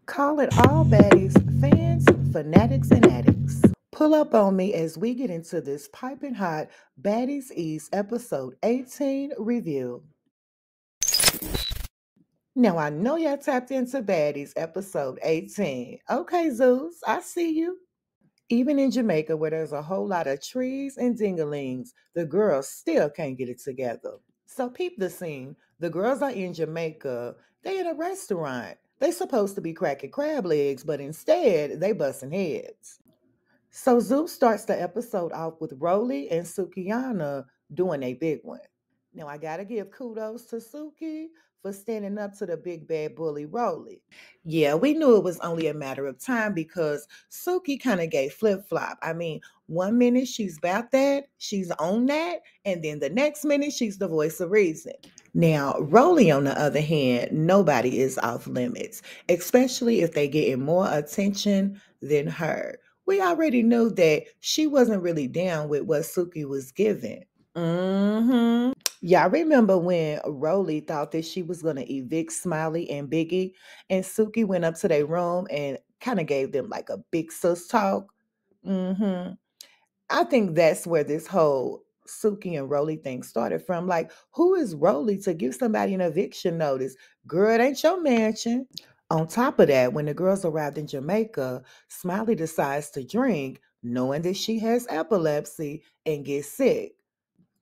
Call it all baddies, fans, fanatics, and addicts. Pull up on me as we get into this piping hot Baddies East episode 18 review. Now, I know y'all tapped into Baddies episode 18. Okay, Zeus, I see you. Even in Jamaica, where there's a whole lot of trees and dingalings, the girls still can't get it together. So peep the scene. The girls are in Jamaica. They in a restaurant. They supposed to be cracking crab legs, but instead they busting heads. So Zeus starts the episode off with Rollie and Sukiana doing a big one. Now I gotta give kudos to Suki for standing up to the big bad bully Rollie. Yeah, we knew it was only a matter of time because Suki kind of gave flip flop. I mean, one minute she's about that, she's on that, and then the next minute she's the voice of reason. Now, Rolly, on the other hand, nobody is off limits, especially if they getting more attention than her. We already knew that she wasn't really down with what Suki was giving. Yeah, I remember when Rolly thought that she was going to evict Smiley and Biggie, and Suki went up to their room and kind of gave them like a big sus talk. hmm I think that's where this whole Suki and Rolly thing started from. Like, who is Rolly to give somebody an eviction notice? Girl, it ain't your mansion. On top of that, when the girls arrived in Jamaica, Smiley decides to drink, knowing that she has epilepsy and gets sick.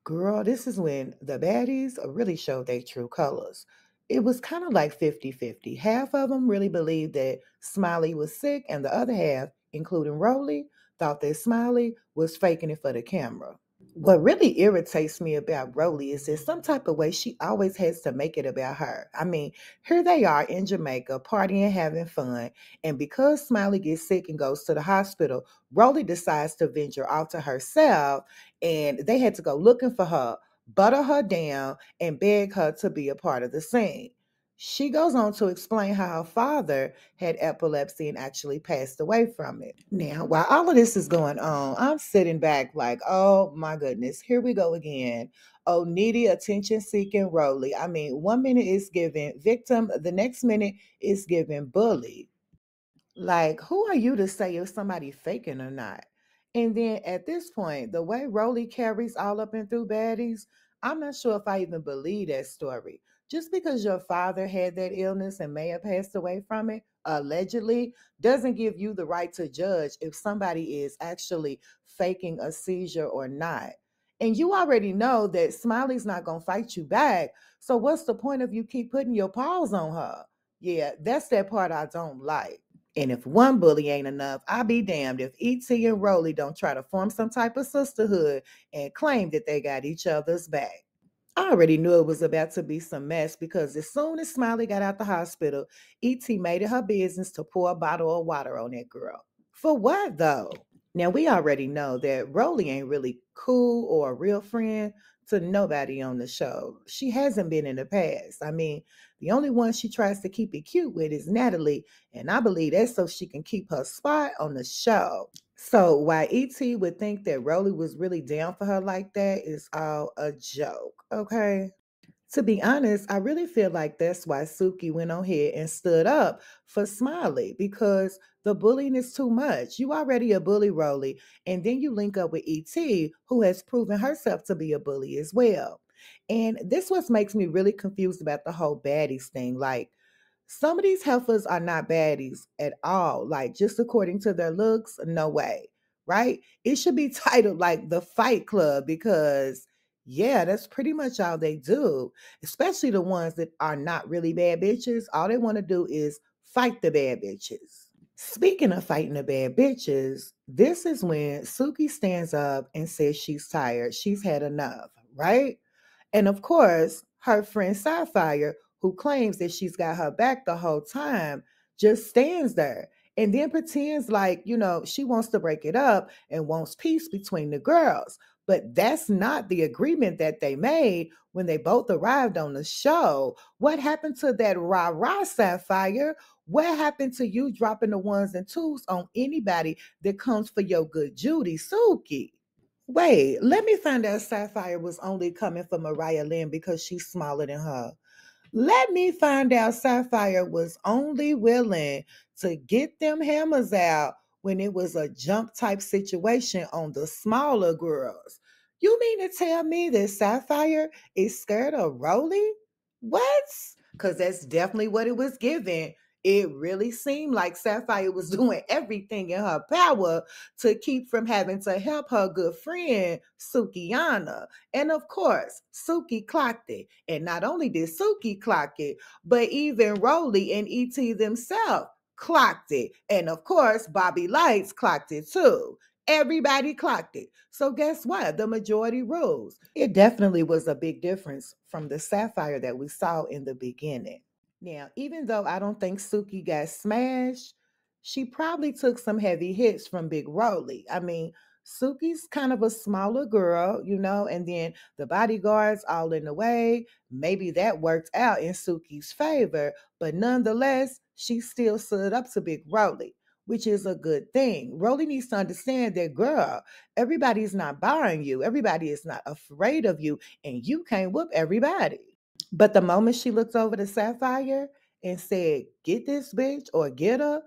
Girl, this is when the baddies really showed their true colors. It was kind of like 50-50. Half of them really believed that Smiley was sick, and the other half, including Rolly, thought that Smiley was faking it for the camera. What really irritates me about Rolly is that some type of way she always has to make it about her. I mean, here they are in Jamaica partying, having fun, and because Smiley gets sick and goes to the hospital, Rolly decides to venture off to herself, and they had to go looking for her, butter her down, and beg her to be a part of the scene. She goes on to explain how her father had epilepsy and actually passed away from it. Now, while all of this is going on, I'm sitting back like, oh my goodness, here we go again. Oh, needy attention seeking Rolly. I mean, one minute is giving victim, the next minute is giving bully. Like, who are you to say if somebody faking or not? And then at this point, the way Rolly carries all up and through baddies, I'm not sure if I even believe that story. Just because your father had that illness and may have passed away from it, allegedly, doesn't give you the right to judge if somebody is actually faking a seizure or not. And you already know that Smiley's not going to fight you back. So what's the point of you keep putting your paws on her? Yeah, that's that part I don't like. And if one bully ain't enough, I'll be damned if E.T. and Rolly don't try to form some type of sisterhood and claim that they got each other's back. I already knew it was about to be some mess because as soon as Smiley got out the hospital, E.T. made it her business to pour a bottle of water on that girl. For what though? Now we already know that Rolly ain't really cool or a real friend to nobody on the show. She hasn't been in the past. I mean, the only one she tries to keep it cute with is Natalie, and I believe that's so she can keep her spot on the show. So why ET would think that Rolly was really down for her like that is all a joke, okay? To be honest, I really feel like that's why Suki went on here and stood up for Smiley because the bullying is too much. You already a bully, Rolly, and then you link up with ET, who has proven herself to be a bully as well. And this what makes me really confused about the whole baddies thing. Like, some of these heifers are not baddies at all. Like, just according to their looks, no way, right? It should be titled like the Fight Club because, yeah, that's pretty much all they do, especially the ones that are not really bad bitches. All they want to do is fight the bad bitches. Speaking of fighting the bad bitches, this is when Suki stands up and says she's tired. She's had enough, right? And of course, her friend Sapphire, who claims that she's got her back the whole time, just stands there and then pretends like, she wants to break it up and wants peace between the girls. But that's not the agreement that they made when they both arrived on the show. What happened to that rah rah Sapphire? What happened to you dropping the ones and twos on anybody that comes for your good Judy Suki? Wait, let me find out Sapphire was only coming for Mariah Lynn because she's smaller than her. Let me find out Sapphire was only willing to get them hammers out when it was a jump type situation on the smaller girls. You mean to tell me that Sapphire is scared of Rolly? What? Because that's definitely what it was given. It really seemed like Sapphire was doing everything in her power to keep from having to help her good friend, Sukiana. And of course, Suki clocked it. And not only did Suki clock it, but even Rollie and ET themselves clocked it. And of course, Bobby Lights clocked it too. Everybody clocked it. So guess what? The majority rules. It definitely was a big difference from the Sapphire that we saw in the beginning. Now, even though I don't think Suki got smashed, she probably took some heavy hits from Big Rolly. I mean, Suki's kind of a smaller girl, and then the bodyguards all in the way. Maybe that worked out in Suki's favor, but nonetheless, she still stood up to Big Rolly, which is a good thing. Rolly needs to understand that, girl, everybody's not barring you. Everybody is not afraid of you, and you can't whoop everybody. But the moment she looked over to Sapphire and said, "Get this bitch or get her,"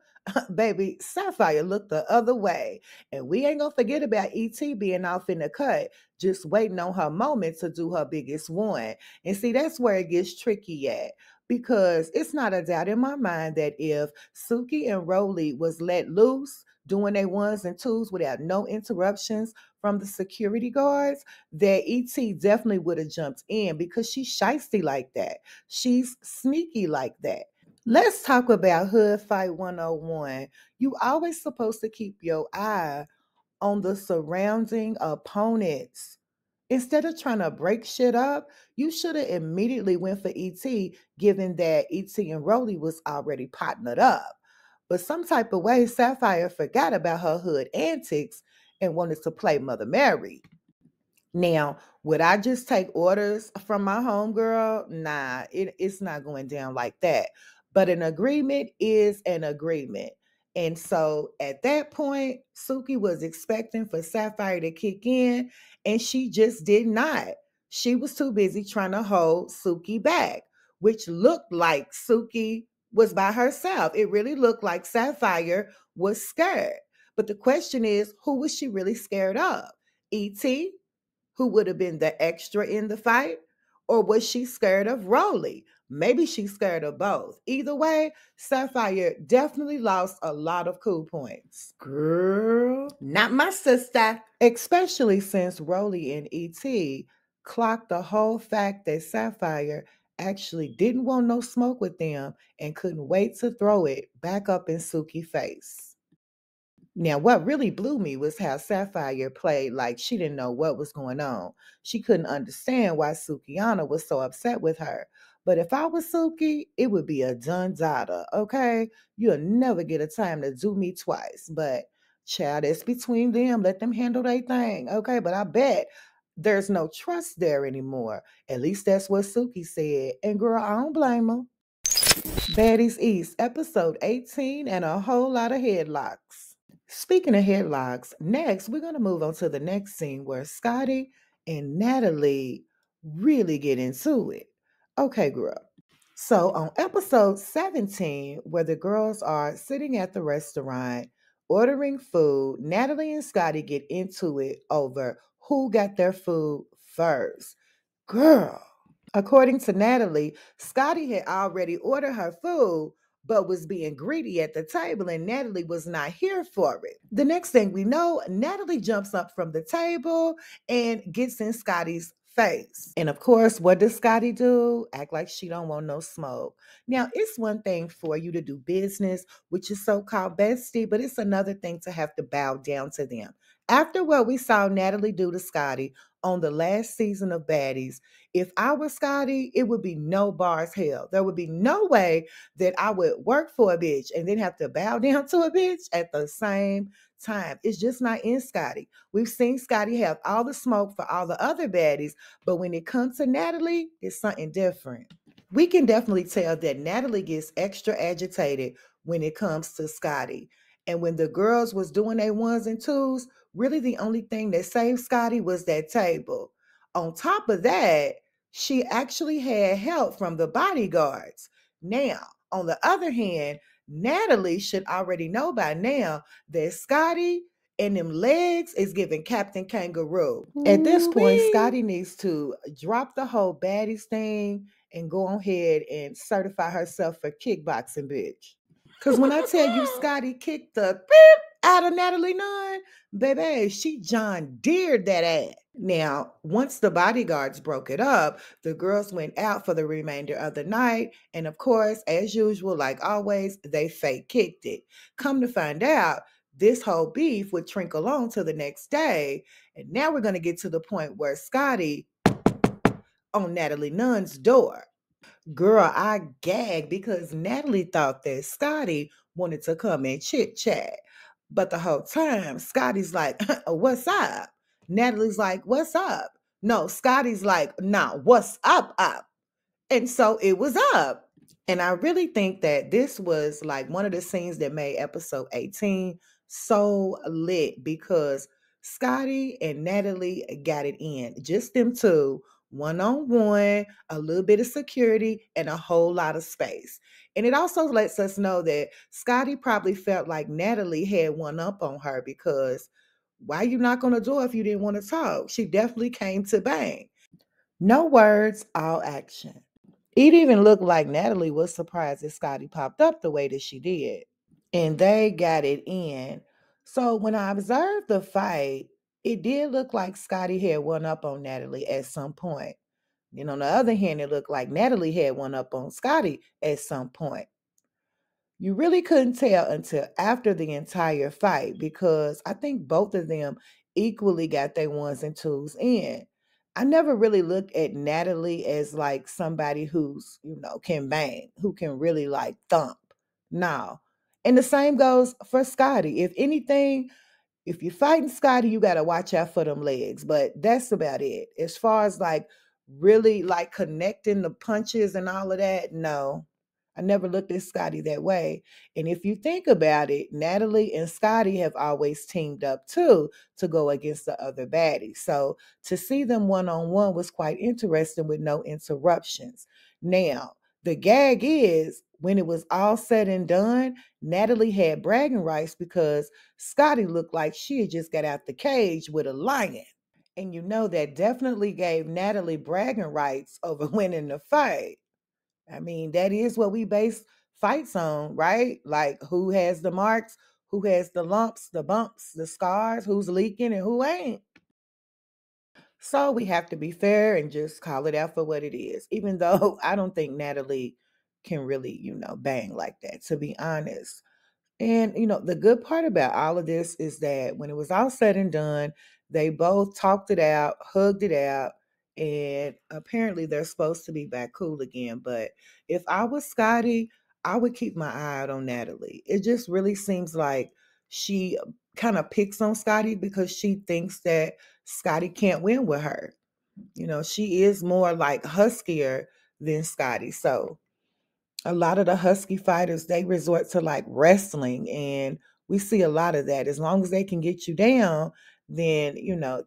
baby, Sapphire looked the other way. And we ain't gonna forget about ET being off in the cut, just waiting on her moment to do her biggest one. And see, that's where it gets tricky at. Because it's not a doubt in my mind that if Suki and Rolly was let loose doing their ones and twos without no interruptions from the security guards, that ET definitely would have jumped in because she's shisty like that. She's sneaky like that. Let's talk about Hood Fight 101. You always supposed to keep your eye on the surrounding opponents. Instead of trying to break shit up, you should have immediately went for ET, given that ET and Rolly was already partnered up. But some type of way, Sapphire forgot about her hood antics and wanted to play Mother Mary. Now, would I just take orders from my homegirl? Nah, it's not going down like that. But an agreement is an agreement. And so at that point, Suki was expecting for Sapphire to kick in, and she just did not. She was too busy trying to hold Suki back, which looked like Suki was by herself. It really looked like Sapphire was scared. But the question is, who was she really scared of? E.T., who would have been the extra in the fight? Or was she scared of Rolly? Maybe she's scared of both. Either way, Sapphire definitely lost a lot of cool points. Girl, not my sister. Especially since Rolly and E.T. clocked the whole fact that Sapphire actually didn't want no smoke with them and couldn't wait to throw it back up in Suki's face. Now, what really blew me was how Sapphire played like she didn't know what was going on. She couldn't understand why Sukiana was so upset with her. But if I was Suki, it would be a done dada, okay? You'll never get a time to do me twice. But, child, it's between them. Let them handle their thing, okay? But I bet there's no trust there anymore. At least that's what Suki said. And, girl, I don't blame her. Baddies East, episode 18, and a whole lot of headlocks. Speaking of headlocks, next we're going to move on to the next scene where Scotty and Natalie really get into it. Okay, girl. So on episode 17, where the girls are sitting at the restaurant ordering food, Natalie and Scotty get into it over who got their food first. Girl, according to Natalie, Scotty had already ordered her food, but was being greedy at the table, and Natalie was not here for it. The next thing we know, Natalie jumps up from the table and gets in Scotty's face. And of course, what does Scotty do? Act like she don't want no smoke. Now, it's one thing for you to do business, which is so-called bestie, but it's another thing to have to bow down to them. After what we saw Natalie do to Scotty on the last season of Baddies, if I were Scotty, it would be no bars hell. There would be no way that I would work for a bitch and then have to bow down to a bitch at the same time. It's just not in Scotty. We've seen Scotty have all the smoke for all the other baddies, but when it comes to Natalie, it's something different. We can definitely tell that Natalie gets extra agitated when it comes to Scotty. And when the girls was doing their ones and twos, really the only thing that saved Scotty was that table. On top of that, She actually had help from the bodyguards. Now, on the other hand, Natalie should already know by now that Scotty and them legs is giving Captain Kangaroo. At this point, Ooh-wee. Scotty needs to drop the whole baddies thing and go ahead and certify herself for kickboxing, bitch. Because when I tell you Scotty kicked the beep out of Natalie Nunn, baby, she John Deered that ass. Now, once the bodyguards broke it up, the girls went out for the remainder of the night. And of course, as usual, like always, they fake kicked it. Come to find out, this whole beef would trickle on to the next day. And now we're going to get to the point where Scotty on Natalie Nunn's door. Girl, I gagged because Natalie thought that Scotty wanted to come and chit chat. But the whole time, Scotty's like, what's up? Natalie's like, what's up? No, Scotty's like, nah, what's up? And so it was up. And I really think that this was like one of the scenes that made episode 18 so lit because Scotty and Natalie got it in. Just them two, one on one, a little bit of security, and a whole lot of space. And it also lets us know that Scotty probably felt like Natalie had one up on her because why you knock on the door if you didn't want to talk? She definitely came to bang. No words, all action. It even looked like Natalie was surprised that Scotty popped up the way that she did. And they got it in. So when I observed the fight, it did look like Scotty had one up on Natalie at some point. And on the other hand, it looked like Natalie had one up on Scotty at some point. You really couldn't tell until after the entire fight because I think both of them equally got their ones and twos in. I never really looked at Natalie as like somebody who's, can bang, who can really like thump. No. And the same goes for Scotty. If anything, if you're fighting Scotty, you got to watch out for them legs. But that's about it. As far as like really like connecting the punches and all of that, no. I never looked at Scotty that way. And if you think about it, Natalie and Scotty have always teamed up too to go against the other baddies. So to see them one on one was quite interesting with no interruptions. Now, the gag is when it was all said and done, Natalie had bragging rights because Scotty looked like she had just got out the cage with a lion. And that definitely gave Natalie bragging rights over winning the fight. I mean, that is what we base fights on, right? Like who has the marks, who has the lumps, the bumps, the scars, who's leaking and who ain't. So we have to be fair and just call it out for what it is, even though I don't think Natalie can really, bang like that, to be honest. And, the good part about all of this is that when it was all said and done, they both talked it out, hugged it out, and apparently they're supposed to be back cool again. But if I was Scotty, I would keep my eye out on Natalie. It just really seems like she kind of picks on Scotty because she thinks that Scotty can't win with her. She is more like huskier than Scotty. So a lot of the husky fighters, they resort to like wrestling, and we see a lot of that. As long as they can get you down, then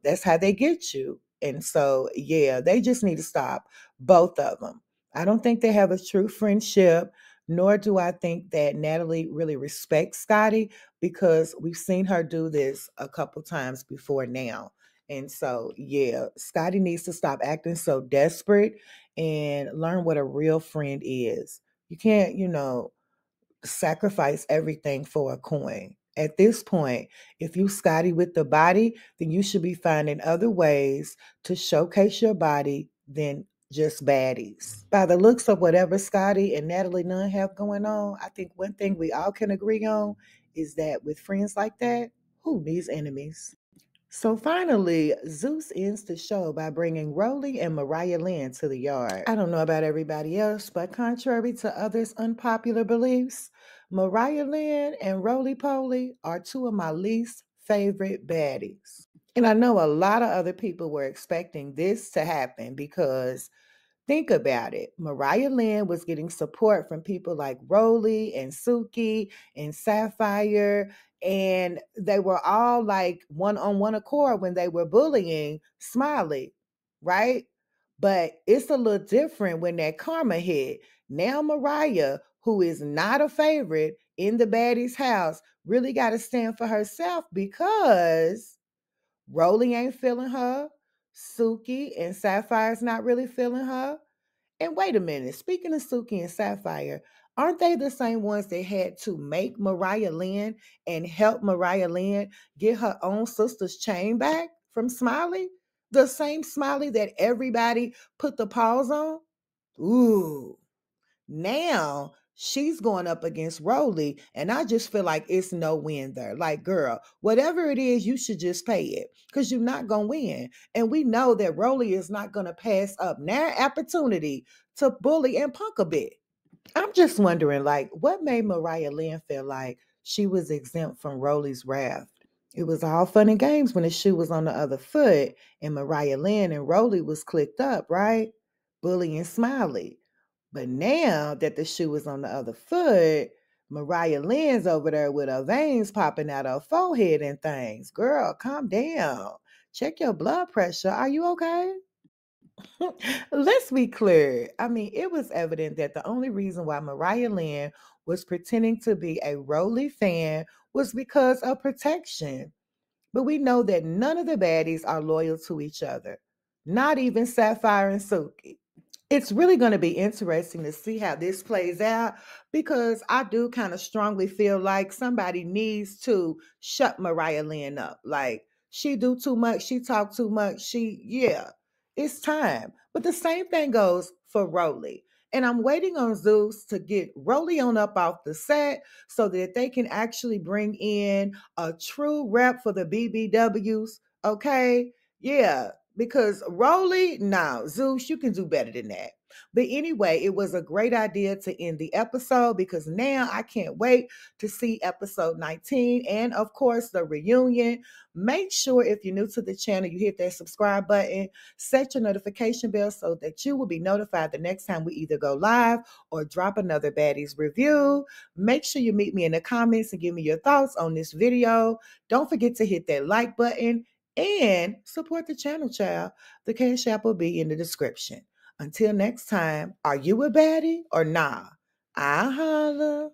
that's how they get you. And so yeah, they just need to stop, both of them. I don't think they have a true friendship, nor do I think that Natalie really respects Scotty because we've seen her do this a couple times before now. And so yeah, Scotty needs to stop acting so desperate and learn what a real friend is. You can't, sacrifice everything for a coin. At this point, if you Scotty with the body, then you should be finding other ways to showcase your body than just baddies. By the looks of whatever Scotty and Natalie Nunn have going on, I think one thing we all can agree on is that with friends like that, who needs enemies? So finally, Zeus ends the show by bringing Rollie and Mariah Lynn to the yard. I don't know about everybody else, but contrary to others' unpopular beliefs, Mariah Lynn and Rollie Poly are two of my least favorite baddies. And I know a lot of other people were expecting this to happen because think about it. Mariah Lynn was getting support from people like Rollie and Suki and Sapphire, and they were all like one on one accord when they were bullying Smiley, right? But it's a little different when that karma hit. Now Mariah, who is not a favorite in the Baddies house, really got to stand for herself because Rollie ain't feeling her. Suki and Sapphire's not really feeling her. And wait a minute, speaking of Suki and Sapphire, aren't they the same ones that had to make Mariah Lynn and help Mariah Lynn get her own sister's chain back from Smiley? The same Smiley that everybody put the pause on? Ooh. Now she's going up against Rolly, and I just feel like it's no win there. Like, girl, whatever it is, you should just pay it because you're not going to win. And we know that Rolly is not going to pass up their opportunity to bully and punk a bit. I'm just wondering, like, what made Mariah Lynn feel like she was exempt from Rolly's wrath? It was all fun and games when the shoe was on the other foot and Mariah Lynn and Rolly was clicked up, right? Bully and Smiley. But now that the shoe is on the other foot, Mariah Lynn's over there with her veins popping out her forehead and things. Girl, calm down. Check your blood pressure. Are you okay? Let's be clear. I mean, it was evident that the only reason why Mariah Lynn was pretending to be a Rolly fan was because of protection. But we know that none of the baddies are loyal to each other, not even Sapphire and Suki. It's really going to be interesting to see how this plays out because I do kind of strongly feel like somebody needs to shut Mariah Lynn up. Like she do too much, she talk too much, yeah, it's time. But the same thing goes for Rolly. And I'm waiting on Zeus to get Rolly on up off the set so that they can actually bring in a true rep for the BBWs. Okay. Yeah, because Rolly, no, Zeus, you can do better than that. But anyway, it was a great idea to end the episode because now I can't wait to see episode 19 and, of course, the reunion. Make sure if you're new to the channel, you hit that subscribe button, set your notification bell so that you will be notified the next time we either go live or drop another Baddies review. Make sure you meet me in the comments and give me your thoughts on this video. Don't forget to hit that like button and support the channel, child. The Cash App will be in the description. Until next time, are you a baddie or nah? I holla.